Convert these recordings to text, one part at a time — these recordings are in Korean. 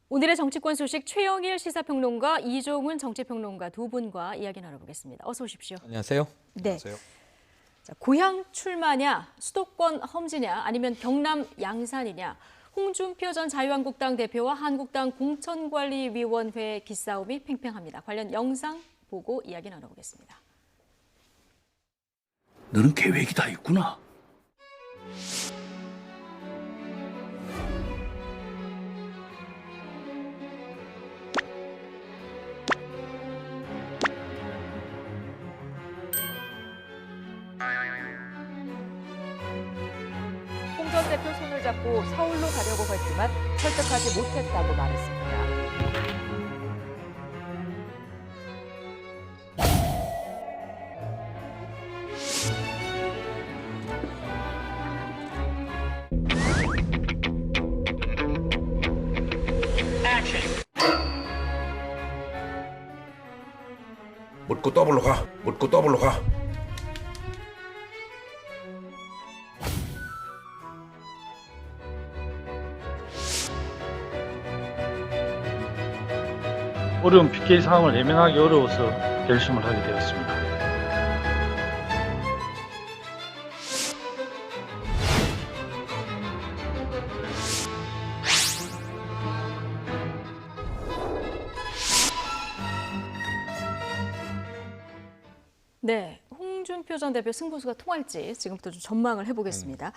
오늘의 정치권 소식 최영일 시사평론가, 이종훈 정치평론가 두 분과 이야기 나눠보겠습니다. 어서 오십시오. 안녕하세요. 네. 안녕하세요. 자, 고향 출마냐, 수도권 험지냐, 아니면 경남 양산이냐. 홍준표 전 자유한국당 대표와 한국당 공천관리위원회 기싸움이 팽팽합니다. 관련 영상 보고 이야기 나눠보겠습니다. 너는 계획이 다 있구나. 홍 전 대표 손을 잡고 서울로 가려고 했지만 설득하지 못했다고 말했습니다. 묻고 더블로 가. 묻고 더블로 가. 어려운 PK 상황을 예명하기 어려워서 결심을 하게 되었습니다. 네, 홍준표 전 대표 승부수가 통할지 지금부터 좀 전망을 해보겠습니다.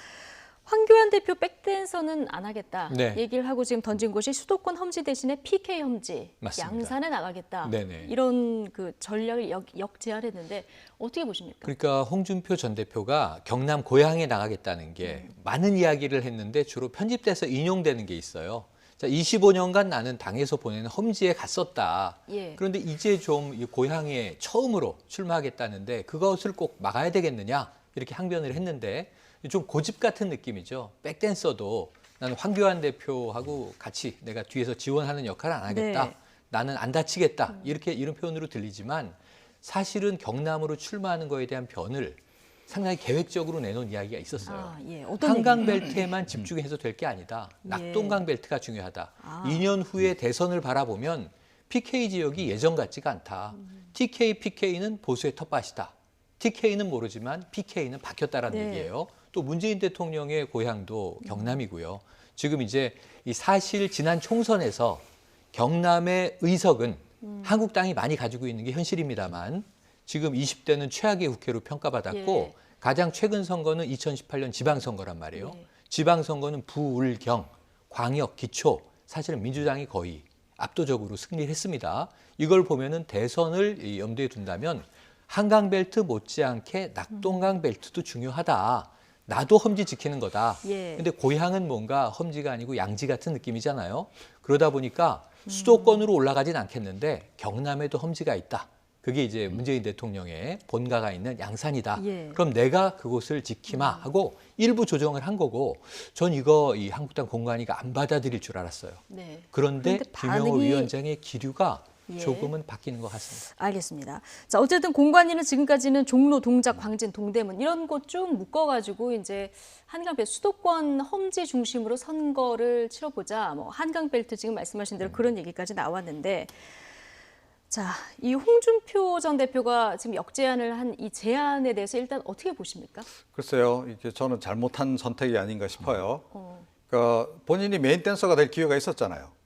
황교안 대표 백댄서는 안 하겠다 네. 얘기를 하고 지금 던진 곳이 수도권 험지 대신에 PK 험지, 맞습니다. 양산에 나가겠다. 네네. 이런 그 전략을 역제안했는데 어떻게 보십니까? 그러니까 홍준표 전 대표가 경남 고향에 나가겠다는 게 많은 이야기를 했는데 주로 편집돼서 인용되는 게 있어요. 자, 25년간 나는 당에서 보내는 험지에 갔었다. 예. 그런데 이제 좀 이 고향에 처음으로 출마하겠다는데 그것을 꼭 막아야 되겠느냐 이렇게 항변을 했는데 좀 고집 같은 느낌이죠. 백댄서도 나는 황교안 대표하고 같이 내가 뒤에서 지원하는 역할을 안 하겠다. 네. 나는 안 다치겠다. 이런 표현으로 들리지만 사실은 경남으로 출마하는 거에 대한 변을 상당히 계획적으로 내놓은 이야기가 있었어요. 아, 예. 어떤 한강 얘기예요? 벨트에만 집중해서 될 게 아니다. 예. 낙동강 벨트가 중요하다. 아. 2년 후에 대선을 바라보면 PK 지역이 예전 같지가 않다. TK, PK는 보수의 텃밭이다. TK는 모르지만 PK는 바뀌었다라는 네. 얘기예요. 또 문재인 대통령의 고향도 경남이고요. 지금 이제 이 사실 지난 총선에서 경남의 의석은 한국당이 많이 가지고 있는 게 현실입니다만 지금 20대는 최악의 국회로 평가받았고 예. 가장 최근 선거는 2018년 지방선거란 말이에요. 예. 지방선거는 부울경, 광역, 기초 사실은 민주당이 거의 압도적으로 승리를 했습니다. 이걸 보면은 대선을 염두에 둔다면 한강벨트 못지않게 낙동강 벨트도 중요하다. 나도 험지 지키는 거다. 예. 근데 고향은 뭔가 험지가 아니고 양지 같은 느낌이잖아요. 그러다 보니까 수도권으로 올라가진 않겠는데 경남에도 험지가 있다. 그게 이제 문재인 대통령의 본가가 있는 양산이다. 예. 그럼 내가 그곳을 지키마 하고 일부 조정을 한 거고 전 이거 이 한국당 공관위가 안 받아들일 줄 알았어요. 네. 그런데 그런데 김영호 반응이- 위원장의 기류가 예. 조금은 바뀌는 것 같습니다. 알겠습니다. 자, 어쨌든 공관위는 지금까지는 종로, 동작, 광진, 동대문 이런 곳 쭉 묶어가지고 이제 한강벨트 수도권 험지 중심으로 선거를 치러보자. 뭐 한강벨트 지금 말씀하신 대로 그런 얘기까지 나왔는데, 자, 이 홍준표 전 대표가 지금 역제안을 한 이 제안에 대해서 일단 어떻게 보십니까? 글쎄요, 이게 저는 잘못한 선택이 아닌가 싶어요. 어, 그러니까 본인이 메인 댄서가 될 기회가 있었잖아요.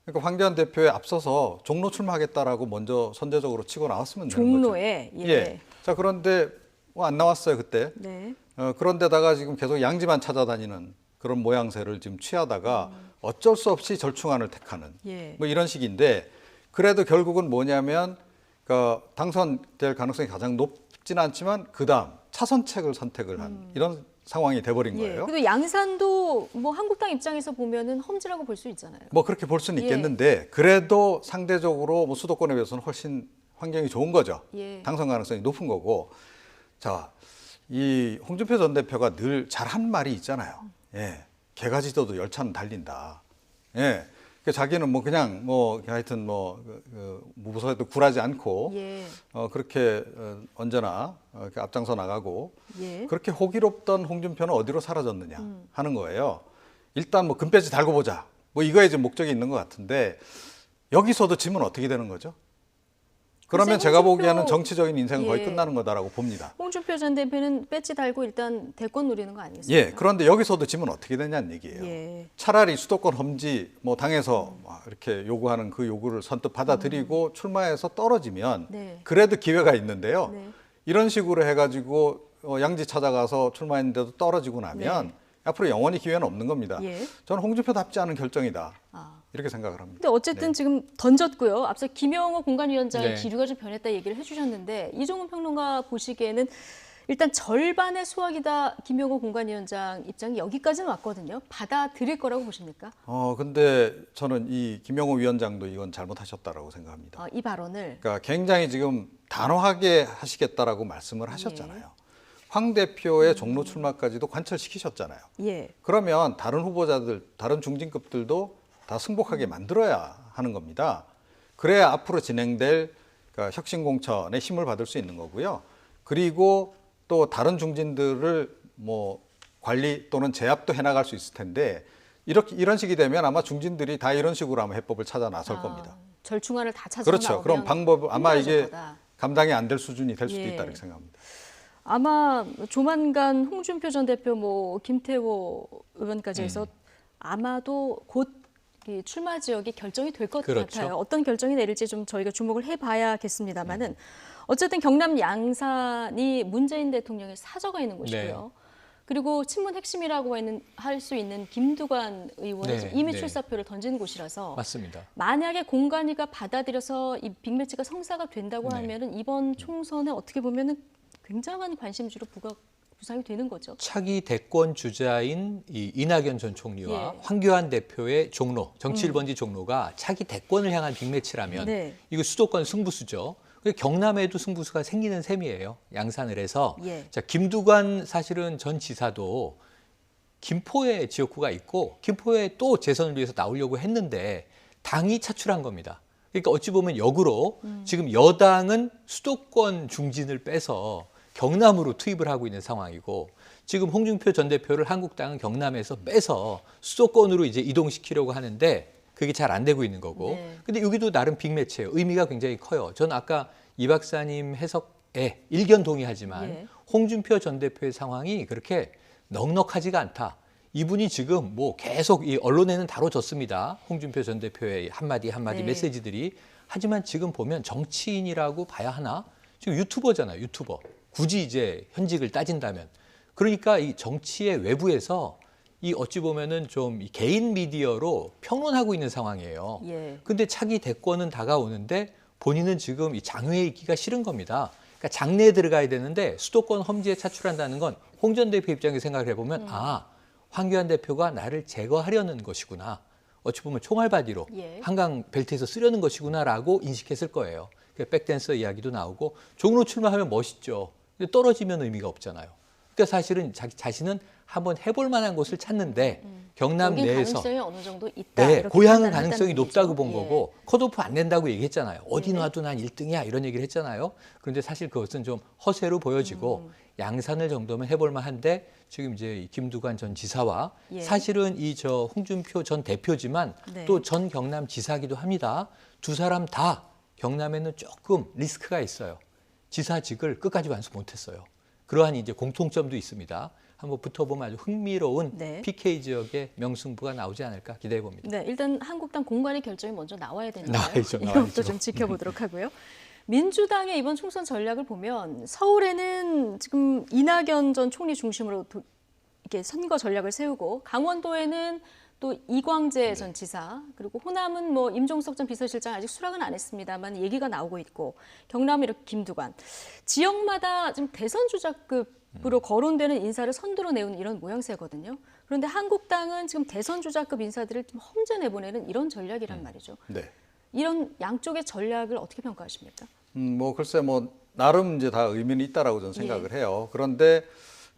그러니까 황교안 대표에 앞서서 종로 출마하겠다라고 먼저 선제적으로 치고 나왔으면 되는 거죠. 종로에 예. 자, 그런데 뭐 안 나왔어요 그때. 네. 그런데다가 지금 계속 양지만 찾아다니는 그런 모양새를 지금 취하다가 어쩔 수 없이 절충안을 택하는 예. 뭐 이런 식인데 그래도 결국은 뭐냐면 그 당선될 가능성이 가장 높지는 않지만 그다음 차선책을 선택을 한 이런 상황이 돼버린 예. 거예요. 그래도 양산도 뭐 한국당 입장에서 보면은 험지라고 볼 수 있잖아요. 뭐 그렇게 볼 수는 예. 있겠는데 그래도 상대적으로 뭐 수도권에 비해서는 훨씬 환경이 좋은 거죠. 예. 당선 가능성이 높은 거고. 자, 이 홍준표 전 대표가 늘 잘한 말이 있잖아요. 예, 개가 짖어도 열차는 달린다. 예, 그 자기는 뭐 그냥 뭐 하여튼 뭐 무서워도 굴하지 않고 예. 그렇게 언제나 이렇게 앞장서 나가고 예. 그렇게 호기롭던 홍준표는 어디로 사라졌느냐 하는 거예요. 일단 뭐 금배지 달고 보자. 뭐 이거에 이제 목적이 있는 것 같은데 여기서도 지면 어떻게 되는 거죠? 그러면 글쎄, 제가 홍준표- 보기에는 정치적인 인생은 거의 예. 끝나는 거다라고 봅니다. 홍준표 전 대표는 배지 달고 일단 대권 노리는 거 아니겠습니까? 예, 그런데 여기서도 지면 어떻게 되냐는 얘기예요. 예. 차라리 수도권 험지 뭐 당에서 막 이렇게 요구하는 그 요구를 선뜻 받아들이고 출마해서 떨어지면 네. 그래도 기회가 있는데요. 네. 이런 식으로 해가지고 양지 찾아가서 출마했는데도 떨어지고 나면 네. 앞으로 영원히 기회는 없는 겁니다. 예. 저는 홍준표답지 않은 결정이다. 아. 이렇게 생각을 합니다. 근데 어쨌든 지금 던졌고요. 앞서 김영호 공관위원장의 네. 기류가 좀 변했다 얘기를 해주셨는데 이종훈 평론가 보시기에는 일단 절반의 수확이다 김영호 공관위원장 입장이 여기까지는 왔거든요. 받아들일 거라고 보십니까? 근데 저는 이 김영호 위원장도 이건 잘못하셨다라고 생각합니다. 이 발언을. 그러니까 굉장히 지금 단호하게 하시겠다라고 말씀을 하셨잖아요. 황 대표의 종로 출마까지도 관철시키셨잖아요. 예. 그러면 다른 후보자들, 다른 중진급들도 다 승복하게 만들어야 하는 겁니다. 그래야 앞으로 진행될 그러니까 혁신공천에 힘을 받을 수 있는 거고요. 그리고 또 다른 중진들을 뭐 관리 또는 제압도 해나갈 수 있을 텐데 이런 식이 되면 아마 중진들이 다 이런 식으로 아마 해법을 찾아 나설 겁니다. 절충안을 다 찾아 그렇죠. 나오면 그럼 방법을 아마 힘들어질 이게 거다. 감당이 안 될 수준이 될 수도 예. 있다 이렇게 생각합니다. 아마 조만간 홍준표 전 대표, 뭐 김태호 의원까지 해서 아마도 곧 이 출마 지역이 결정이 될 것 그렇죠. 같아요. 어떤 결정이 내릴지 좀 저희가 주목을 해봐야겠습니다만은 어쨌든 경남 양산이 문재인 대통령의 사저가 있는 곳이고요. 그리고 친문 핵심이라고 할 수 있는 김두관 의원이 네, 이미 네. 출사표를 던진 곳이라서 맞습니다. 만약에 공관위가 받아들여서 이 빅매치가 성사가 된다고 네. 하면은 이번 총선에 어떻게 보면은 굉장한 관심주로 부상이 되는 거죠. 차기 대권 주자인 이 이낙연 전 총리와 예. 황교안 대표의 종로, 정치 1번지 종로가 차기 대권을 향한 빅매치라면 네. 이거 수도권 승부수죠. 경남에도 승부수가 생기는 셈이에요. 양산을 해서. 예. 자, 김두관 사실은 전 지사도 김포에 지역구가 있고 김포에 또 재선을 위해서 나오려고 했는데 당이 차출한 겁니다. 그러니까 어찌 보면 역으로 지금 여당은 수도권 중진을 빼서 경남으로 투입을 하고 있는 상황이고 지금 홍준표 전 대표를 한국당은 경남에서 빼서 수도권으로 이제 이동시키려고 하는데 그게 잘 안 되고 있는 거고. 네. 근데 여기도 나름 빅매치예요. 의미가 굉장히 커요. 저는 아까 이 박사님 해석에 일견 동의하지만 예. 홍준표 전 대표의 상황이 그렇게 넉넉하지가 않다. 이분이 지금 뭐 계속 이 언론에는 다뤄졌습니다. 홍준표 전 대표의 한마디 네. 메시지들이. 하지만 지금 보면 정치인이라고 봐야 하나? 지금 유튜버잖아요. 유튜버. 굳이 이제 현직을 따진다면. 그러니까 이 정치의 외부에서 이 어찌 보면은 좀 개인 미디어로 평론하고 있는 상황이에요. 예. 근데 차기 대권은 다가오는데 본인은 지금 이 장외에 있기가 싫은 겁니다. 그러니까 장내에 들어가야 되는데 수도권 험지에 차출한다는 건 홍 전 대표 입장에 생각을 해보면 황교안 대표가 나를 제거하려는 것이구나. 어찌 보면 총알바디로 예. 한강 벨트에서 쓰려는 것이구나라고 인식했을 거예요. 백댄서 이야기도 나오고 종로 출마하면 멋있죠. 근데 떨어지면 의미가 없잖아요. 그러니까 사실은 자기 자신은 한번 해볼 만한 곳을 찾는데 경남 여긴 내에서 가능성이 어느 정도 있다. 네, 이렇게 고향은 판단했다는 가능성이 얘기죠. 높다고 본 예. 거고 컷오프 안 된다고 얘기했잖아요. 어디 네네. 놔도 난 1등이야 이런 얘기를 했잖아요. 그런데 사실 그것은 좀 허세로 보여지고 양산을 정도면 해볼 만한데 지금 이제 이 김두관 전 지사와 예. 사실은 이 저 홍준표 전 대표지만 네. 또 전 경남 지사기도 합니다. 두 사람 다 경남에는 조금 리스크가 있어요. 지사직을 끝까지 완수 못했어요. 그러한 이제 공통점도 있습니다. 한번 붙어보면 아주 흥미로운 네. PK 지역의 명승부가 나오지 않을까 기대해 봅니다. 네, 일단 한국당 공관위 결정이 먼저 나와야 되니까요. 나와야죠, 이것도 나와야죠. 좀 지켜보도록 하고요. 민주당의 이번 총선 전략을 보면 서울에는 지금 이낙연 전 총리 중심으로 이렇게 선거 전략을 세우고 강원도에는 또 이광재 전 지사 그리고 호남은 뭐 임종석 전 비서실장 아직 수락은 안 했습니다만 얘기가 나오고 있고 경남은 이렇게 김두관 지역마다 지금 대선 주자급으로 거론되는 인사를 선두로 내온 이런 모양새거든요. 그런데 한국당은 지금 대선 주자급 인사들을 좀 험제 내보내는 이런 전략이란 말이죠. 네. 이런 양쪽의 전략을 어떻게 평가하십니까? 뭐 글쎄 뭐 나름 이제 다 의미는 있다라고 저는 생각을 해요. 그런데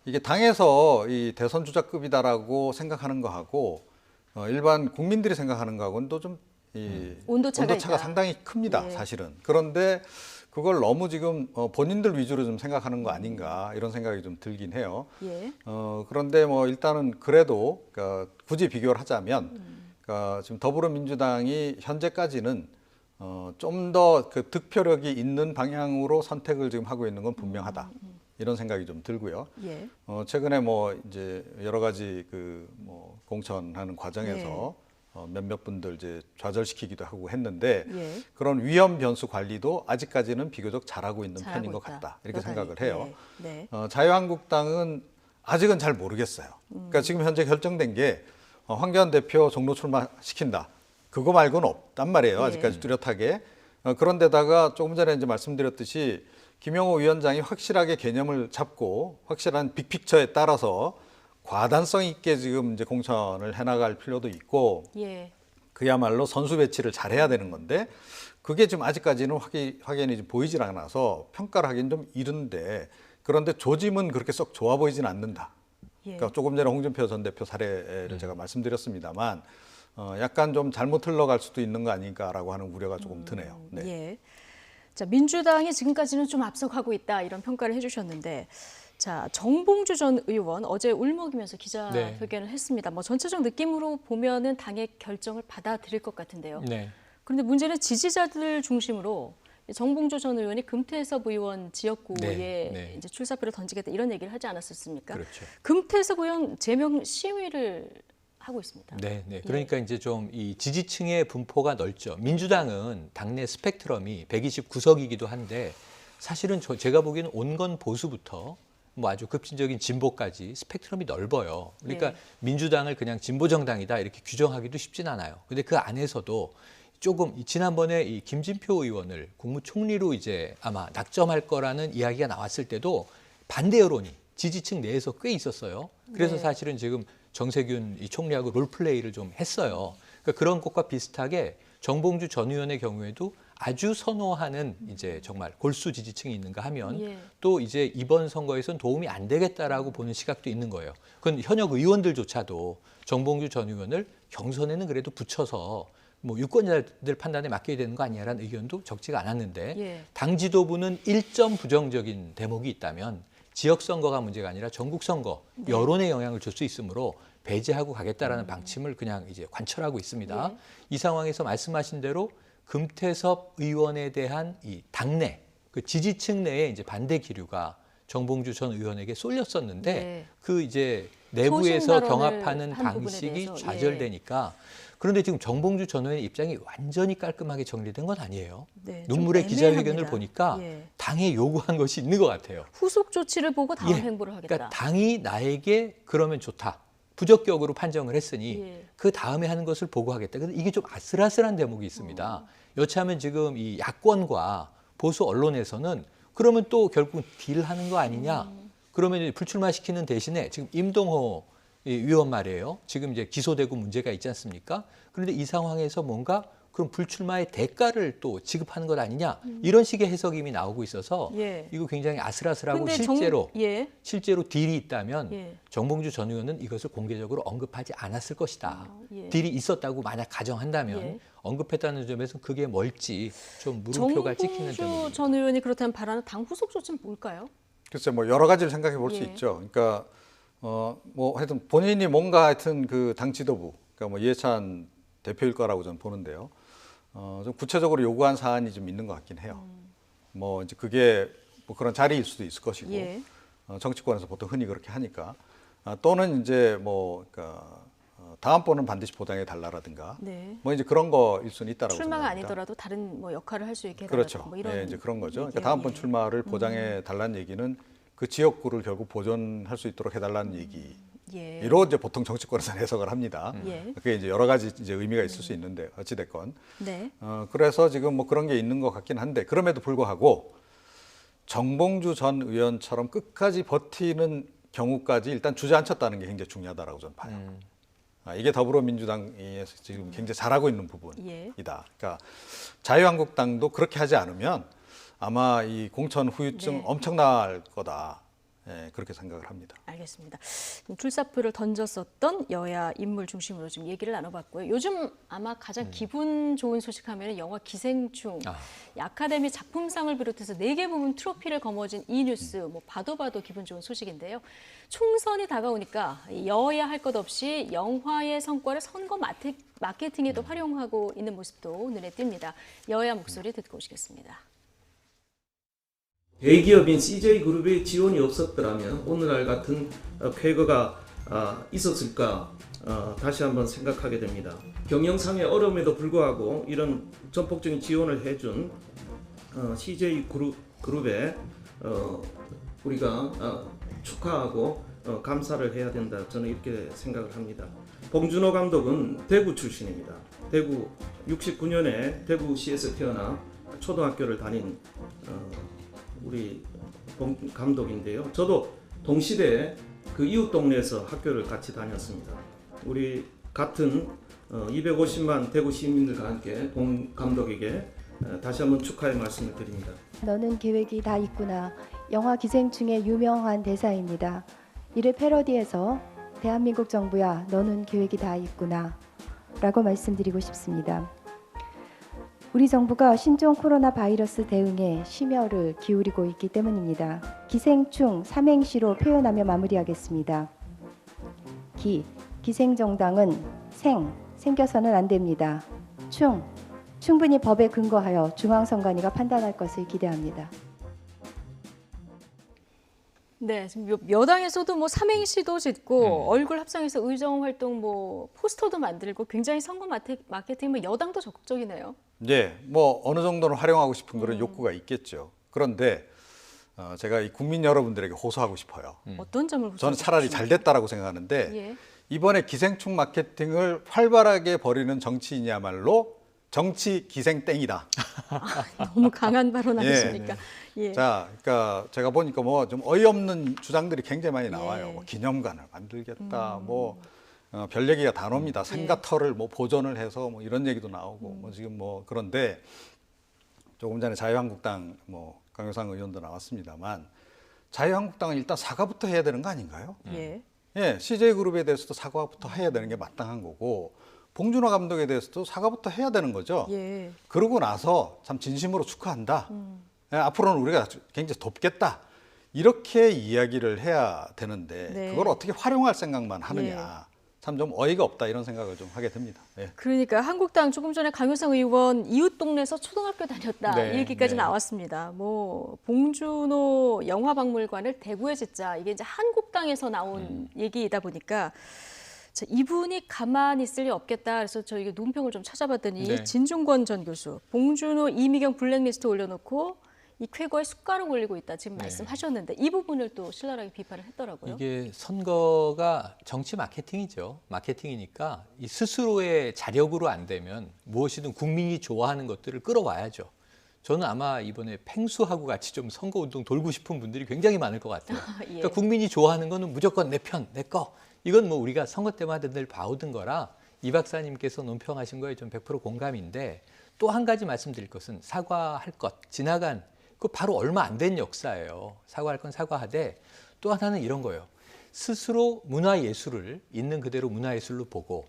이게 당에서 이 대선 주자급이다라고 생각하는 거하고 일반 국민들이 생각하는 거하고는 또 좀 이 온도차가 있다. 상당히 큽니다, 예. 사실은. 그런데 그걸 너무 지금 본인들 위주로 좀 생각하는 거 아닌가 이런 생각이 좀 들긴 해요. 예. 그런데 뭐 일단은 그래도 그러니까 굳이 비교를 하자면 그러니까 지금 더불어민주당이 현재까지는 좀 더 그 득표력이 있는 방향으로 선택을 지금 하고 있는 건 분명하다. 이런 생각이 좀 들고요. 예. 최근에 뭐 이제 여러 가지 그 뭐 공천하는 과정에서 몇몇 분들 이제 좌절시키기도 하고 했는데 예. 그런 위험 변수 관리도 아직까지는 비교적 잘하고 있는 잘하고 편인 것 있다. 같다. 이렇게 여당이. 생각을 해요. 네. 자유한국당은 아직은 잘 모르겠어요. 그러니까 지금 현재 결정된 게 황교안 대표 종로 출마시킨다. 그거 말고는 없단 말이에요. 아직까지 뚜렷하게. 그런데다가 조금 전에 이제 말씀드렸듯이 김영호 위원장이 확실하게 개념을 잡고 확실한 빅픽처에 따라서 과단성 있게 지금 이제 공천을 해나갈 필요도 있고 예. 그야말로 선수 배치를 잘해야 되는 건데 그게 지금 아직까지는 확연히 좀 보이질 않아서 평가를 하기는 좀 이른데 그런데 조짐은 그렇게 썩 좋아 보이진 않는다. 예. 그러니까 조금 전에 홍준표 전 대표 사례를 제가 말씀드렸습니다만 약간 좀 잘못 흘러갈 수도 있는 거 아닌가라고 하는 우려가 조금 드네요. 네. 예. 자, 민주당이 지금까지는 좀 앞서가고 있다 이런 평가를 해주셨는데, 자, 정봉주 전 의원 어제 울먹이면서 기자회견을 했습니다. 뭐 전체적 느낌으로 보면은 당의 결정을 받아들일 것 같은데요. 네. 그런데 문제는 지지자들 중심으로 정봉주 전 의원이 금태섭 의원 지역구에 네. 이제 출사표를 던지겠다 이런 얘기를 하지 않았었습니까? 그렇죠. 금태섭 의원 제명 시위를 하고 있습니다. 네, 네. 그러니까 이제 좀 이 지지층의 분포가 넓죠. 민주당은 당내 스펙트럼이 129석이기도 한데 사실은 제가 보기에는 온건 보수부터 뭐 아주 급진적인 진보까지 스펙트럼이 넓어요. 그러니까 네. 민주당을 그냥 진보 정당이다 이렇게 규정하기도 쉽진 않아요. 근데 그 안에서도 조금 지난번에 이 김진표 의원을 국무총리로 이제 아마 낙점할 거라는 이야기가 나왔을 때도 반대 여론이 지지층 내에서 꽤 있었어요. 그래서 네. 사실은 지금 정세균 이 총리하고 롤플레이를 좀 했어요. 그러니까 그런 것과 비슷하게 정봉주 전 의원의 경우에도 아주 선호하는 이제 정말 골수 지지층이 있는가 하면 예. 또 이제 이번 선거에선 도움이 안 되겠다라고 보는 시각도 있는 거예요. 그건 현역 의원들조차도 정봉주 전 의원을 경선에는 그래도 붙여서 뭐 유권자들 판단에 맡겨야 되는 거 아니냐라는 의견도 적지가 않았는데 예. 당 지도부는 1점 부정적인 대목이 있다면 지역 선거가 문제가 아니라 전국 선거 여론에 영향을 줄 수 있으므로 배제하고 가겠다라는 방침을 그냥 이제 관철하고 있습니다. 예. 이 상황에서 말씀하신 대로 금태섭 의원에 대한 이 당내 그 지지층 내에 이제 반대 기류가 정봉주 전 의원에게 쏠렸었는데 네. 그 이제 내부에서 소신 발언을 경합하는 한 부분에 방식이 대해서, 좌절되니까 그런데 지금 정봉주 전 의원의 입장이 완전히 깔끔하게 정리된 건 아니에요. 네, 좀 눈물의 기자회견을 애매합니다. 보니까 예. 당에 요구한 것이 있는 것 같아요. 후속 조치를 보고 다음 예. 행보를 하겠다. 그러니까 당이 나에게 그러면 좋다. 부적격으로 판정을 했으니 예. 그 다음에 하는 것을 보고하겠다. 그래서 이게 좀 아슬아슬한 대목이 있습니다. 여차하면 지금 이 야권과 보수 언론에서는 그러면 또 결국 딜하는 거 아니냐. 그러면 이제 불출마시키는 대신에 지금 임동호 의원 말이에요. 지금 이제 기소되고 문제가 있지 않습니까? 그런데 이 상황에서 뭔가 그럼 불출마의 대가를 또 지급하는 것 아니냐. 이런 식의 해석이 이미 나오고 있어서 예. 이거 굉장히 아슬아슬하고 근데 실제로 딜이 있다면 예. 정봉주 전 의원은 이것을 공개적으로 언급하지 않았을 것이다. 예. 딜이 있었다고 만약 가정한다면 예. 언급했다는 점에서 그게 뭘지 좀 물음표가 찍히는 정봉주 대목입니다. 전 의원이 그렇다면 바라는 당 후속 조치는 뭘까요? 글쎄 뭐 여러 가지를 생각해 볼 수 예. 있죠. 그러니까 뭐 하여튼 본인이 뭔가 하여튼 그 당 지도부, 그러니까 뭐 이해찬 대표일 거라고 저는 보는데요. 좀 구체적으로 요구한 사안이 좀 있는 것 같긴 해요. 뭐 이제 그게 뭐 그런 자리일 수도 있을 것이고 예. 정치권에서 보통 흔히 그렇게 하니까 또는 이제 뭐 그러니까 다음번은 반드시 보장해 달라라든가 네. 뭐 이제 그런 거일 수는 있다라고 출마가 생각합니다. 아니더라도 다른 뭐 역할을 할 수 있게 그렇죠. 해달라고 뭐 이런 예, 이제 그런 거죠. 그러니까 얘기예요. 다음번 예. 출마를 보장해 달라는 얘기는 그 지역구를 결국 보존할 수 있도록 해달라는 얘기. 예. 이로 이제 보통 정치권에서는 해석을 합니다. 예. 그게 이제 여러 가지 이제 의미가 있을 수 있는데 어찌 됐건 네. 그래서 지금 뭐 그런 게 있는 것 같긴 한데 그럼에도 불구하고 정봉주 전 의원처럼 끝까지 버티는 경우까지 일단 주저앉혔다는 게 굉장히 중요하다라고 저는 봐요. 이게 더불어민주당이 지금 굉장히 잘하고 있는 부분이다. 예. 그러니까 자유한국당도 그렇게 하지 않으면 아마 이 공천 후유증 네. 엄청날 거다. 그렇게 생각을 합니다. 알겠습니다. 출사표를 던졌었던 여야 인물 중심으로 좀 얘기를 나눠봤고요. 요즘 아마 가장 기분 좋은 소식하면 영화 기생충, 이 아카데미 작품상을 비롯해서 4개 부문 트로피를 거머쥔 이 뉴스, 뭐 봐도 기분 좋은 소식인데요. 총선이 다가오니까 여야 할 것 없이 영화의 성과를 선거 마케팅에도 활용하고 있는 모습도 눈에 띕니다. 여야 목소리 듣고 오시겠습니다. 대기업인 CJ그룹의 지원이 없었더라면 오늘날 같은 쾌거가 있었을까 다시 한번 생각하게 됩니다. 경영상의 어려움에도 불구하고 이런 전폭적인 지원을 해준 CJ그룹에 우리가 축하하고 감사를 해야 된다. 저는 이렇게 생각을 합니다. 봉준호 감독은 대구 출신입니다. 대구 69년에 대구시에서 태어나 초등학교를 다닌 우리 감독인데요. 저도 동시대에 그 이웃 동네에서 학교를 같이 다녔습니다. 우리 같은 250만 대구 시민들과 함께 봉 감독에게 다시 한번 축하의 말씀을 드립니다. 너는 계획이 다 있구나. 영화 기생충의 유명한 대사입니다. 이를 패러디해서 대한민국 정부야, 너는 계획이 다 있구나 라고 말씀드리고 싶습니다. 우리 정부가 신종 코로나 바이러스 대응에 심혈을 기울이고 있기 때문입니다. 기생충 삼행시로 표현하며 마무리하겠습니다. 기생정당은 생겨서는 안 됩니다. 충분히 법에 근거하여 중앙선관위가 판단할 것을 기대합니다. 네, 지금 여당에서도 뭐 삼행시도 짓고 얼굴 합성해서 의정 활동 뭐 포스터도 만들고 굉장히 선거 마케팅 뭐 여당도 적극적이네요. 네, 뭐 어느 정도는 활용하고 싶은 그런 욕구가 있겠죠. 그런데 제가 이 국민 여러분들에게 호소하고 싶어요. 어떤 점을 저는 차라리 잘 됐다라고 생각하는데 예. 이번에 기생충 마케팅을 활발하게 벌이는 정치인이야말로 정치 기생땡이다. 너무 강한 발언 아니십니까? 예. 자, 그러니까 제가 보니까 뭐 좀 어이없는 주장들이 굉장히 많이 나와요. 예. 뭐 기념관을 만들겠다, 별 얘기가 다 나옵니다. 생가터를 뭐 보존을 해서 뭐 이런 얘기도 나오고 뭐 지금 뭐 그런데 조금 전에 자유한국당 뭐 강효상 의원도 나왔습니다만 자유한국당은 일단 사과부터 해야 되는 거 아닌가요? 예. 예, CJ그룹에 대해서도 사과부터 해야 되는 게 마땅한 거고 봉준호 감독에 대해서도 사과부터 해야 되는 거죠. 예. 그러고 나서 참 진심으로 축하한다. 예, 앞으로는 우리가 굉장히 돕겠다. 이렇게 이야기를 해야 되는데 네. 그걸 어떻게 활용할 생각만 하느냐. 참 좀 어이가 없다 이런 생각을 좀 하게 됩니다. 예. 그러니까 한국당 조금 전에 강효상 의원 이웃 동네에서 초등학교 다녔다 네, 이 얘기까지 네. 나왔습니다. 뭐 봉준호 영화박물관을 대구에 짓자 이게 이제 한국당에서 나온 얘기이다 보니까 자, 이분이 가만히 있을 리 없겠다. 그래서 저희가 논평을 좀 찾아봤더니 네. 진중권 전 교수 봉준호 이미경 블랙리스트 올려놓고 이 쾌거에 숟가락 올리고 있다 지금 말씀하셨는데 이 부분을 또 신랄하게 비판을 했더라고요. 이게 선거가 정치 마케팅이죠. 마케팅이니까 이 스스로의 자력으로 안 되면 무엇이든 국민이 좋아하는 것들을 끌어와야죠. 저는 아마 이번에 팽수하고 같이 좀 선거운동 돌고 싶은 분들이 굉장히 많을 것 같아요. 예. 그러니까 국민이 좋아하는 거는 무조건 내 편, 내 거. 이건 뭐 우리가 선거 때마다 늘 봐오던 거라 이 박사님께서 논평하신 거에 좀 100% 공감인데 또 한 가지 말씀드릴 것은 사과할 것, 지나간 그 바로 얼마 안 된 역사예요. 사과할 건 사과하되 또 하나는 이런 거예요. 스스로 문화예술을 있는 그대로 문화예술로 보고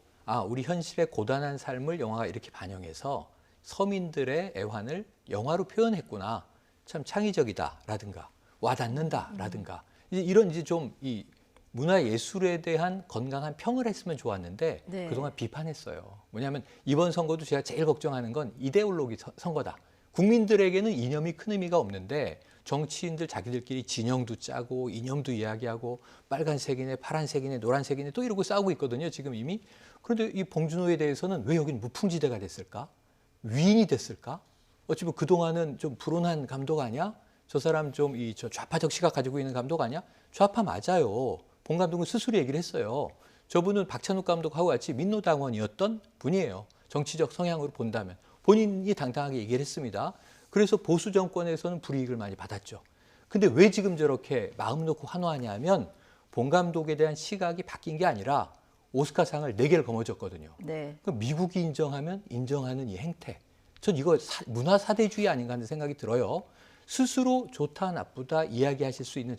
우리 현실의 고단한 삶을 영화가 이렇게 반영해서 서민들의 애환을 영화로 표현했구나. 참 창의적이다라든가 와닿는다라든가 이런 이제 좀 이 문화예술에 대한 건강한 평을 했으면 좋았는데 네. 그동안 비판했어요. 뭐냐면 이번 선거도 제가 제일 걱정하는 건 이데올로기 선거다. 국민들에게는 이념이 큰 의미가 없는데 정치인들 자기들끼리 진영도 짜고 이념도 이야기하고 빨간색이네 파란색이네 노란색이네 또 이러고 싸우고 있거든요. 지금 이미. 그런데 이 봉준호에 대해서는 왜 여긴 무풍지대가 됐을까? 위인이 됐을까? 어찌 보면 그동안은 좀 불온한 감독 아니야? 저 사람 좀 저 좌파적 시각 가지고 있는 감독 아니야? 좌파 맞아요. 봉 감독은 스스로 얘기를 했어요. 저분은 박찬욱 감독하고 같이 민노당원이었던 분이에요. 정치적 성향으로 본다면. 본인이 당당하게 얘기를 했습니다. 그래서 보수 정권에서는 불이익을 많이 받았죠. 근데 왜 지금 저렇게 마음 놓고 환호하냐면 봉 감독에 대한 시각이 바뀐 게 아니라 오스카상을 4개를 거머쥐었거든요. 네. 미국이 인정하면 인정하는 이 행태. 전 이거 문화 사대주의 아닌가 하는 생각이 들어요. 스스로 좋다 나쁘다 이야기하실 수 있는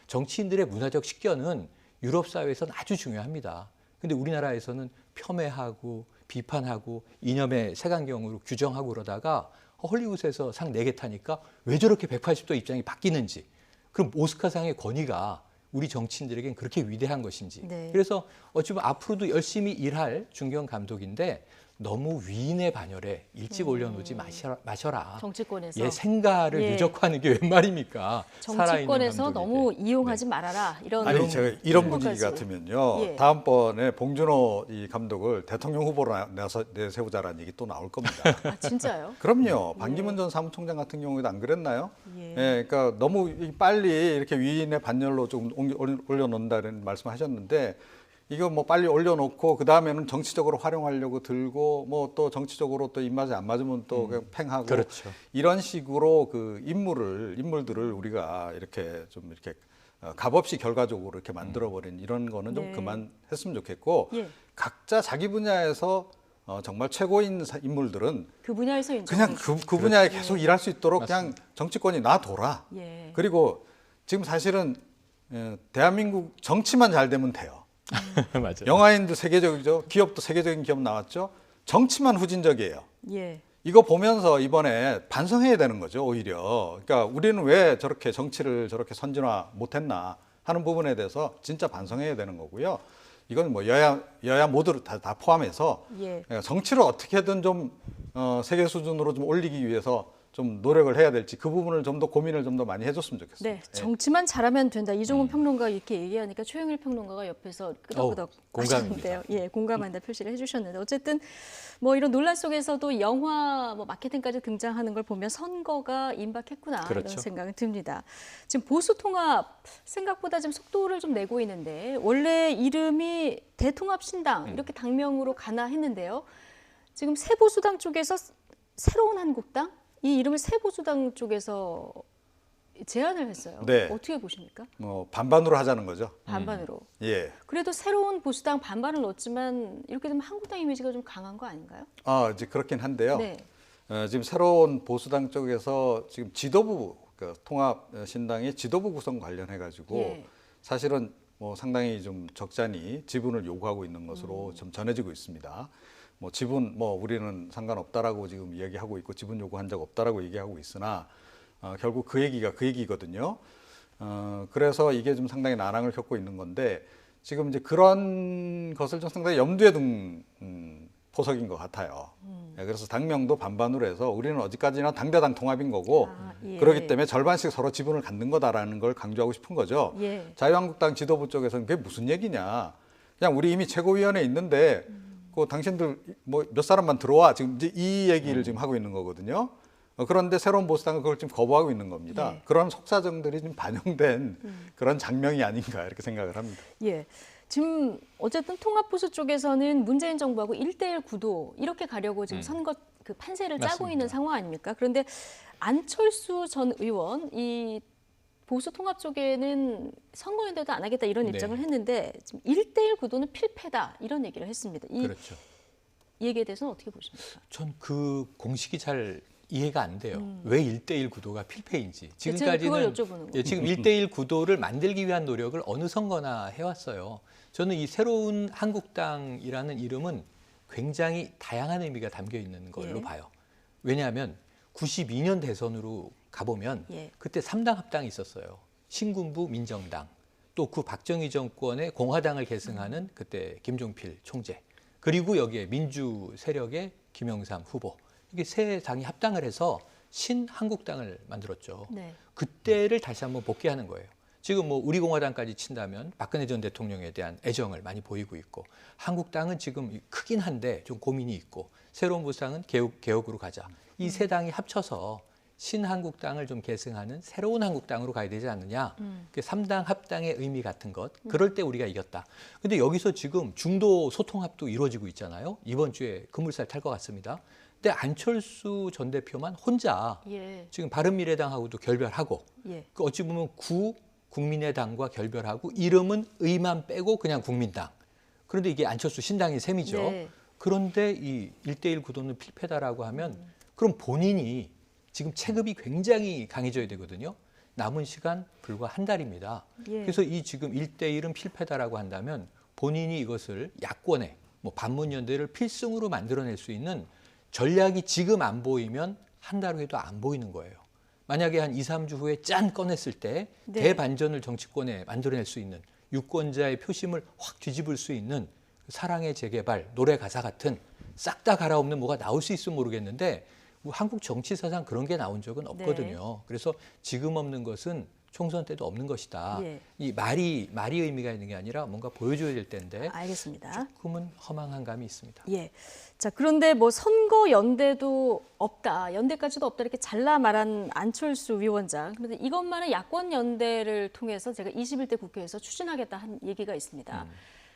정치인들의 문화적 식견은 유럽 사회에서는 아주 중요합니다. 근데 우리나라에서는 폄훼하고 비판하고 이념의 색안경으로 규정하고 그러다가 헐리우드에서 상 4개 타니까 왜 저렇게 180도 입장이 바뀌는지, 그럼 오스카상의 권위가 우리 정치인들에겐 그렇게 위대한 것인지. 네. 그래서 어찌 보면 앞으로도 열심히 일할 중견 감독인데 너무 위인의 반열에 일찍 올려놓지 마셔라. 정치권에서. 예, 생가를 예. 누적하는 게 웬 말입니까? 정치권에서 너무 이용하지 네. 말아라. 이런 아니 제가 이런 분위기 것까지. 같으면요. 예. 다음번에 봉준호 이 감독을 대통령 후보로 내세우자라는 얘기 또 나올 겁니다. 아, 진짜요? 그럼요. 반기문 전 사무총장 같은 경우에도 안 그랬나요? 예. 그러니까 너무 빨리 이렇게 위인의 반열로 좀 올려놓는다는 말씀하셨는데, 이거 뭐 빨리 올려놓고 그 다음에는 정치적으로 활용하려고 들고 뭐 또 정치적으로 또 입맛에 안 맞으면 또 그냥 팽하고, 그렇죠. 이런 식으로 그 인물들을 우리가 이렇게 좀 이렇게 값없이 결과적으로 이렇게 만들어버린 이런 거는 좀 네. 그만했으면 좋겠고, 예. 각자 자기 분야에서 정말 최고인 인물들은 그 분야에서 인정. 그냥 그 분야에 계속 일할 수 있도록 맞습니다. 그냥 정치권이 놔둬라. 예. 그리고 지금 사실은 대한민국 정치만 잘 되면 돼요. 맞아요. 영화인도 세계적이죠. 기업도 세계적인 기업 나왔죠. 정치만 후진적이에요. 예. 이거 보면서 이번에 반성해야 되는 거죠, 오히려. 그러니까 우리는 왜 저렇게 정치를 저렇게 선진화 못했나 하는 부분에 대해서 진짜 반성해야 되는 거고요. 이건 뭐 여야 모두 다 포함해서 예. 정치를 어떻게든 좀 세계 수준으로 좀 올리기 위해서 좀 노력을 해야 될지, 그 부분을 좀 더 고민을 좀 더 많이 해줬으면 좋겠습니다. 네, 정치만 잘하면 된다. 이종훈 평론가 이렇게 얘기하니까 최영일 평론가가 옆에서 끄덕끄덕 공감입니다. 하셨는데요. 예, 공감한다 표시를 해주셨는데, 어쨌든 뭐 이런 논란 속에서도 영화 뭐 마케팅까지 등장하는 걸 보면 선거가 임박했구나, 그렇죠. 이런 생각이 듭니다. 지금 보수 통합 생각보다 좀 속도를 좀 내고 있는데, 원래 이름이 대통합신당 이렇게 당명으로 가나 했는데요. 지금 새보수당 쪽에서 새로운 한국당, 이 이름을 새보수당 쪽에서 제안을 했어요. 네. 어떻게 보십니까? 뭐 반반으로 하자는 거죠. 반반으로. 예. 그래도 새로운 보수당 반반을 넣었지만 이렇게 되면 한국당 이미지가 좀 강한 거 아닌가요? 이제 그렇긴 한데요. 네. 지금 새로운 보수당 쪽에서 지금 지도부, 그 통합신당의 지도부 구성 관련해 가지고 예. 사실은 뭐 상당히 좀 적잖이 지분을 요구하고 있는 것으로 좀 전해지고 있습니다. 뭐 지분 뭐 우리는 상관없다라고 지금 이야기하고 있고, 지분 요구한 적 없다라고 얘기하고 있으나 결국 그 얘기가 그 얘기거든요. 그래서 이게 좀 상당히 난항을 겪고 있는 건데, 지금 이제 그런 것을 좀 상당히 염두에 둔 포석인 것 같아요. 그래서 당명도 반반으로 해서 우리는 어디까지나 당대당 통합인 거고, 예. 그렇기 때문에 절반씩 서로 지분을 갖는 거다라는 걸 강조하고 싶은 거죠. 예. 자유한국당 지도부 쪽에서는 그게 무슨 얘기냐, 그냥 우리 이미 최고위원회에 있는데 그 당신들 뭐 몇 사람만 들어와, 지금 이제 이 얘기를 지금 하고 있는 거거든요. 그런데 새로운 보수당은 그걸 지금 거부하고 있는 겁니다. 예. 그런 속사정들이 좀 반영된 그런 장면이 아닌가 이렇게 생각을 합니다. 예. 지금 어쨌든 통합보수 쪽에서는 문재인 정부하고 1대1 구도 이렇게 가려고 지금 선거 그 판세를 짜고 맞습니다. 있는 상황 아닙니까? 그런데 안철수 전 의원, 이 보수 통합 쪽에는 선거연대도 안 하겠다 이런 네. 입장을 했는데, 지금 1대1 구도는 필패다 이런 얘기를 했습니다. 이 그렇죠. 얘기에 대해서는 어떻게 보십니까? 전 그 공식이 잘 이해가 안 돼요. 왜 1대1 구도가 필패인지. 제가 그걸 지금까지는 여쭤보는 거예요. 예, 지금 1대1 구도를 만들기 위한 노력을 어느 선거나 해왔어요. 저는 이 새로운 한국당이라는 이름은 굉장히 다양한 의미가 담겨 있는 걸로 예. 봐요. 왜냐하면 92년 대선으로 가보면 예. 그때 3당 합당이 있었어요. 신군부 민정당, 또 그 박정희 정권의 공화당을 계승하는 그때 김종필 총재, 그리고 여기에 민주 세력의 김영삼 후보, 이게 세 당이 합당을 해서 신한국당을 만들었죠. 네. 그때를 다시 한번 복귀하는 거예요. 지금 뭐 우리 공화당까지 친다면 박근혜 전 대통령에 대한 애정을 많이 보이고 있고, 한국당은 지금 크긴 한데 좀 고민이 있고, 새로운 보수당은 개혁으로 가자. 이 세 당이 합쳐서 신한국당을 좀 계승하는 새로운 한국당으로 가야 되지 않느냐. 그 3당 합당의 의미 같은 것. 그럴 때 우리가 이겼다. 근데 여기서 지금 중도 소통합도 이루어지고 있잖아요. 이번 주에 급물살 탈 것 같습니다. 근데 안철수 전 대표만 혼자 예. 지금 바른미래당하고도 결별하고, 예. 그 어찌 보면 국민의당과 결별하고, 이름은 의만 빼고 그냥 국민당. 그런데 이게 안철수 신당인 셈이죠. 네. 그런데 이 1대1 구도는 필패다라고 하면 그럼 본인이 지금 체급이 굉장히 강해져야 되거든요. 남은 시간 불과 한 달입니다. 예. 그래서 이 지금 1대1은 필패다라고 한다면 본인이 이것을 야권에 반문연대를 필승으로 만들어낼 수 있는 전략이 지금 안 보이면 한 달 후에도 안 보이는 거예요. 만약에 한 2, 3주 후에 짠 꺼냈을 때 네. 대반전을 정치권에 만들어낼 수 있는 유권자의 표심을 확 뒤집을 수 있는 사랑의 재개발, 노래 가사 같은 싹 다 갈아엎는 뭐가 나올 수 있으면 모르겠는데 한국 정치사상 그런 게 나온 적은 없거든요. 네. 그래서 지금 없는 것은 총선 때도 없는 것이다. 예. 이 말이 의미가 있는 게 아니라 뭔가 보여줘야 될 텐데 알겠습니다. 조금은 허망한 감이 있습니다. 예. 자, 그런데 선거 연대도 없다, 연대까지도 없다 이렇게 잘라 말한 안철수 위원장. 그런데 이것만은 야권 연대를 통해서 제가 21대 국회에서 추진하겠다 한 얘기가 있습니다.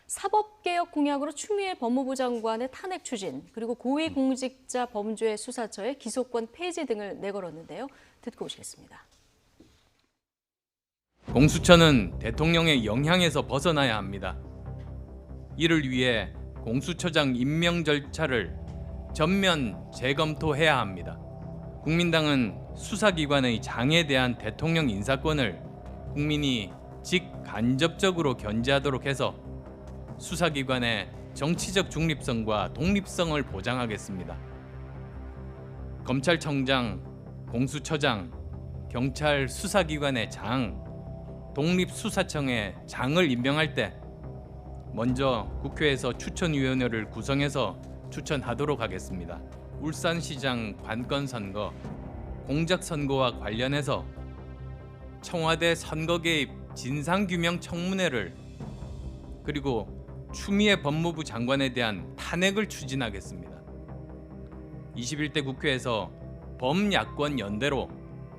사법개혁 공약으로 추미애 법무부 장관의 탄핵 추진, 그리고 고위공직자 범죄 수사처의 기소권 폐지 등을 내걸었는데요. 듣고 오시겠습니다. 공수처는 대통령의 영향에서 벗어나야 합니다. 이를 위해 공수처장 임명 절차를 전면 재검토해야 합니다. 국민당은 수사기관의 장에 대한 대통령 인사권을 국민이 직간접적으로 견제하도록 해서 수사기관의 정치적 중립성과 독립성을 보장하겠습니다. 검찰청장, 공수처장, 경찰 수사기관의 장, 독립수사청의 장을 임명할 때 먼저 국회에서 추천위원회를 구성해서 추천하도록 하겠습니다. 울산시장 관건 선거, 공작 선거와 관련해서 청와대 선거 개입 진상규명 청문회를 그리고 추미애 법무부 장관에 대한 탄핵을 추진하겠습니다. 21대 국회에서 범야권 연대로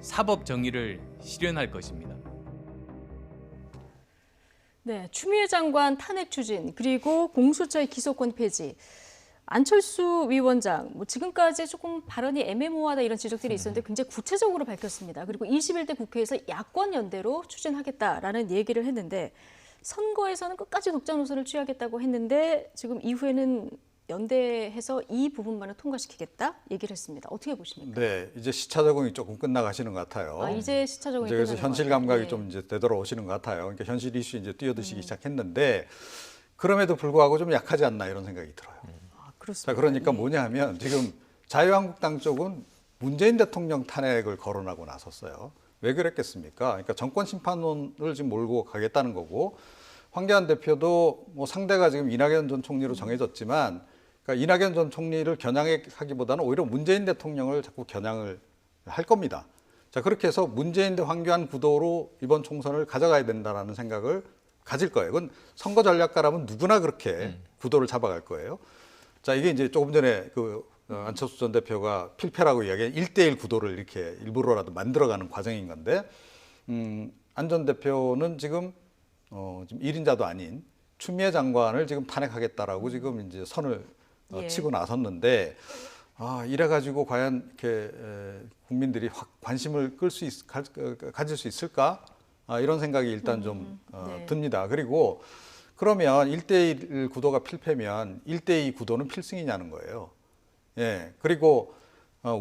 사법 정의를 실현할 것입니다. 네, 추미애 장관 탄핵 추진, 그리고 공수처의 기소권 폐지. 안철수 위원장, 지금까지 조금 발언이 애매모호하다 이런 지적들이 있었는데 굉장히 구체적으로 밝혔습니다. 그리고 21대 국회에서 야권 연대로 추진하겠다라는 얘기를 했는데 선거에서는 끝까지 독자 노선을 취하겠다고 했는데 지금 이후에는 연대해서 이 부분만은 통과시키겠다 얘기를 했습니다. 어떻게 보십니까? 네, 이제 시차 적응이 조금 끝나가시는 것 같아요. 이제 시차 적응이 그래서 끝나는 현실 것 같아요. 감각이 예. 좀 이제 되돌아오시는 것 같아요. 그러니까 현실 이슈 이제 뛰어드시기 시작했는데 그럼에도 불구하고 좀 약하지 않나 이런 생각이 들어요. 그렇습니다. 자, 그러니까 예. 뭐냐 하면 지금 자유한국당 쪽은 문재인 대통령 탄핵을 거론하고 나섰어요. 왜 그랬겠습니까? 그러니까 정권 심판론을 지금 몰고 가겠다는 거고 황교안 대표도 상대가 지금 이낙연 전 총리로 정해졌지만 그러니까 이낙연 전 총리를 겨냥하기보다는 오히려 문재인 대통령을 자꾸 겨냥을 할 겁니다. 자, 그렇게 해서 문재인 대 황교안 구도로 이번 총선을 가져가야 된다라는 생각을 가질 거예요. 그건 선거 전략가라면 누구나 그렇게 구도를 잡아갈 거예요. 자, 이게 이제 조금 전에 안철수 전 대표가 필패라고 이야기한 1대1 구도를 이렇게 일부러라도 만들어가는 과정인 건데, 안 전 대표는 지금 1인자도 아닌 추미애 장관을 지금 탄핵하겠다라고 지금 이제 선을 예. 치고 나섰는데, 이래가지고 과연 이렇게 국민들이 확 관심을 가질 수 있을까? 이런 생각이 일단 좀 네. 듭니다. 그리고 그러면 1대1 구도가 필패면 1대2 구도는 필승이냐는 거예요. 예. 그리고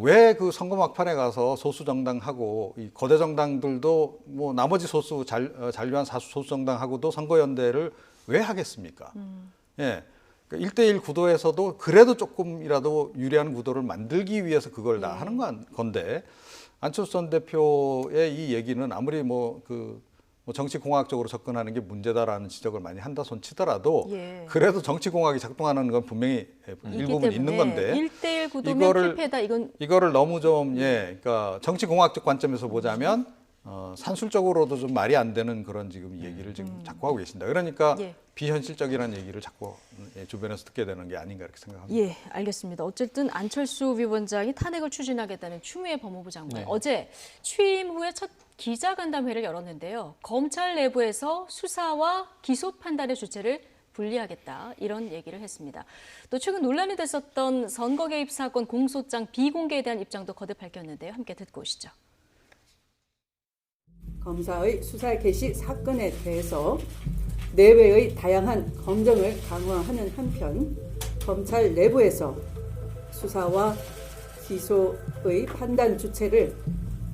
왜 그 선거 막판에 가서 소수 정당하고 이 거대 정당들도 나머지 잔류한 소수 정당하고도 선거 연대를 왜 하겠습니까? 예. 그러니까 1대1 구도에서도 그래도 조금이라도 유리한 구도를 만들기 위해서 그걸 다 하는 건데 안철수 전 대표의 이 얘기는 아무리 정치공학적으로 접근하는 게 문제다라는 지적을 많이 한다 손 치더라도 예. 그래도 정치공학이 작동하는 건 분명히 일부분 있는 건데 1대1 구도면 필패다 이거를 너무 좀 그러니까 정치공학적 관점에서 보자면 산술적으로도 좀 말이 안 되는 그런 지금 얘기를 지금 자꾸 하고 계신다. 그러니까 예. 비현실적이라는 얘기를 자꾸 주변에서 듣게 되는 게 아닌가 이렇게 생각합니다. 예, 알겠습니다. 어쨌든 안철수 위원장이 탄핵을 추진하겠다는 추미애 법무부 장관. 어제 취임 후에 첫 기자간담회를 열었는데요. 검찰 내부에서 수사와 기소 판단의 주체를 분리하겠다 이런 얘기를 했습니다. 또 최근 논란이 됐었던 선거 개입 사건 공소장 비공개에 대한 입장도 거듭 밝혔는데요. 함께 듣고 오시죠. 검사의 수사 개시 사건에 대해서 내외의 다양한 검증을 강화하는 한편 검찰 내부에서 수사와 기소의 판단 주체를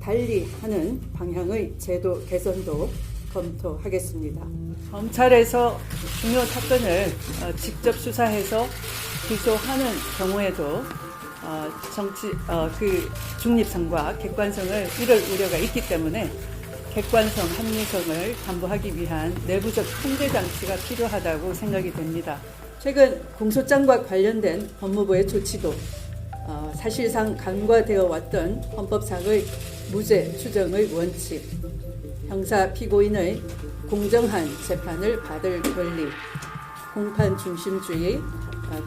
달리 하는 방향의 제도 개선도 검토하겠습니다. 검찰에서 중요 사건을 직접 수사해서 기소하는 경우에도 그 중립성과 객관성을 잃을 우려가 있기 때문에 객관성, 합리성을 담보하기 위한 내부적 통제 장치가 필요하다고 생각이 됩니다. 최근 공소장과 관련된 법무부의 조치도 사실상 간과되어 왔던 헌법상의 무죄 추정의 원칙, 형사 피고인의 공정한 재판을 받을 권리, 공판 중심주의,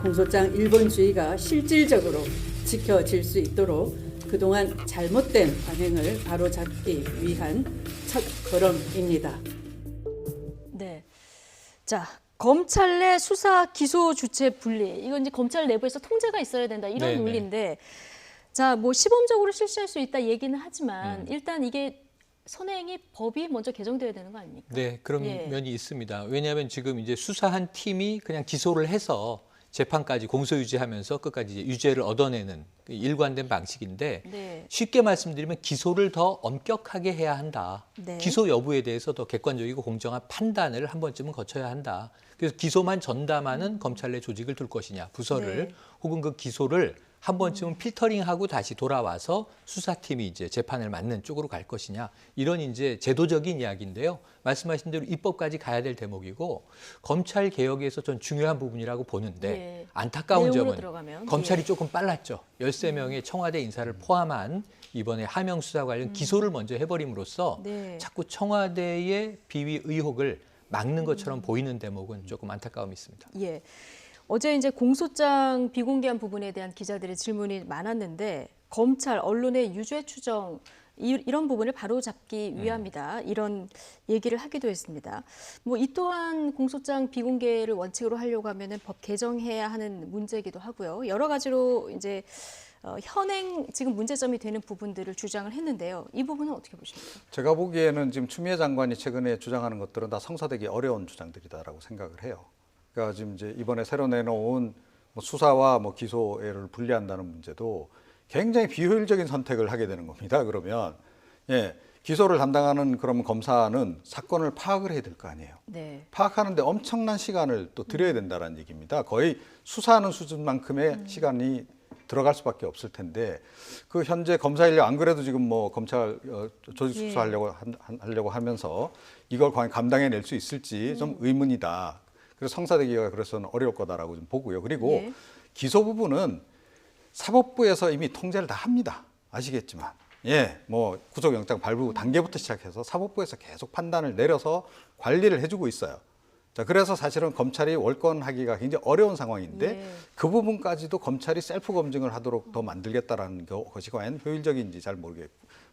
공소장 일본주의가 실질적으로 지켜질 수 있도록 그동안 잘못된 관행을 바로잡기 위한 첫 걸음입니다. 네. 자, 검찰 내 수사 기소 주체 분리. 이건 이제 검찰 내부에서 통제가 있어야 된다. 이런 네네. 논리인데. 자, 뭐 시범적으로 실시할 수 있다 얘기는 하지만 일단 이게 선행이 법이 먼저 개정돼야 되는 거 아닙니까? 네, 그런 예. 면이 있습니다. 왜냐하면 지금 이제 수사한 팀이 그냥 기소를 해서 재판까지 공소 유지하면서 끝까지 이제 유죄를 얻어내는 일관된 방식인데 네. 쉽게 말씀드리면 기소를 더 엄격하게 해야 한다. 네. 기소 여부에 대해서 더 객관적이고 공정한 판단을 한 번쯤은 거쳐야 한다. 그래서 기소만 전담하는 검찰 내 조직을 둘 것이냐, 부서를 네. 혹은 그 기소를 한 번쯤은 필터링하고 다시 돌아와서 수사팀이 이제 재판을 맡는 쪽으로 갈 것이냐, 이런 이제 제도적인 이야기인데요. 말씀하신 대로 입법까지 가야 될 대목이고 검찰 개혁에서 전 중요한 부분이라고 보는데 예. 안타까운 내용으로 점은 들어가면, 검찰이 예. 조금 빨랐죠. 13명의 청와대 인사를 포함한 이번에 하명 수사 관련 기소를 먼저 해버림으로써 네. 자꾸 청와대의 비위 의혹을 막는 것처럼 보이는 대목은 조금 안타까움이 있습니다. 예. 어제 이제 공소장 비공개한 부분에 대한 기자들의 질문이 많았는데 검찰, 언론의 유죄 추정 이런 부분을 바로잡기 위함이다. 이런 얘기를 하기도 했습니다. 뭐 이 또한 공소장 비공개를 원칙으로 하려고 하면은 법 개정해야 하는 문제이기도 하고요. 여러 가지로 이제 현행 지금 문제점이 되는 부분들을 주장을 했는데요. 이 부분은 어떻게 보십니까? 제가 보기에는 지금 추미애 장관이 최근에 주장하는 것들은 다 성사되기 어려운 주장들이다라고 생각을 해요. 그러니까 지금 이제 이번에 새로 내놓은 뭐 수사와 뭐 기소를 분리한다는 문제도 굉장히 비효율적인 선택을 하게 되는 겁니다. 그러면 기소를 담당하는 그럼 검사는 사건을 파악을 해야 될 거 아니에요. 네. 파악하는데 엄청난 시간을 또 들여야 된다는 얘기입니다. 거의 수사하는 수준만큼의 시간이 들어갈 수밖에 없을 텐데 그 현재 검사 인력 안 그래도 지금 뭐 검찰 조직 수사하려고 하면서 이걸 과연 감당해낼 수 있을지 좀 의문이다. 그래서 성사되기가 그래서는 어려울 거다라고 좀 보고요. 그리고 예. 기소 부분은 사법부에서 이미 통제를 다 합니다. 아시겠지만. 뭐 구속영장 발부 단계부터 시작해서 사법부에서 계속 판단을 내려서 관리를 해주고 있어요. 자, 그래서 사실은 검찰이 월권하기가 굉장히 어려운 상황인데 네. 그 부분까지도 검찰이 셀프 검증을 하도록 더 만들겠다라는 것이 과연 효율적인지 잘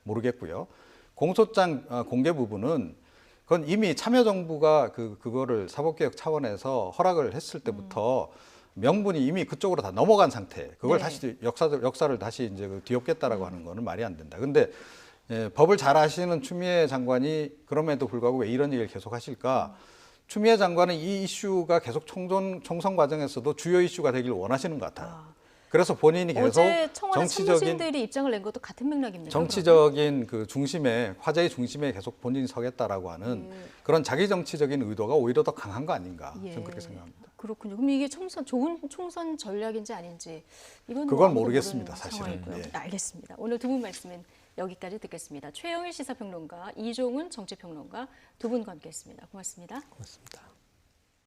모르겠고요. 공소장 공개 부분은 그건 이미 참여정부가 그거를 사법개혁 차원에서 허락을 했을 때부터 명분이 이미 그쪽으로 다 넘어간 상태. 그걸 네. 다시 역사를 다시 이제 뒤엎겠다라고 하는 거는 말이 안 된다. 근데 법을 잘 아시는 추미애 장관이 그럼에도 불구하고 왜 이런 얘기를 계속 하실까? 추미애 장관은 이 이슈가 계속 총선 과정에서도 주요 이슈가 되길 원하시는 것 같아요. 그래서 본인이 계속 어제 청와대 사무실들이 입장을 낸 것도 같은 맥락입니다. 정치적인 그 중심에, 화제의 중심에 계속 본인이 서겠다라고 하는 그런 자기 정치적인 의도가 오히려 더 강한 거 아닌가 저는 그렇게 생각합니다. 그렇군요. 그럼 이게 좋은 총선 전략인지 아닌지 이건 그건 아무도 모르겠습니다, 모르는 사실은. 상황이고요. 예. 알겠습니다. 오늘 두 분 말씀은 여기까지 듣겠습니다. 최영일 시사평론가, 이종훈 정치평론가 두 분과 함께했습니다. 고맙습니다. 고맙습니다.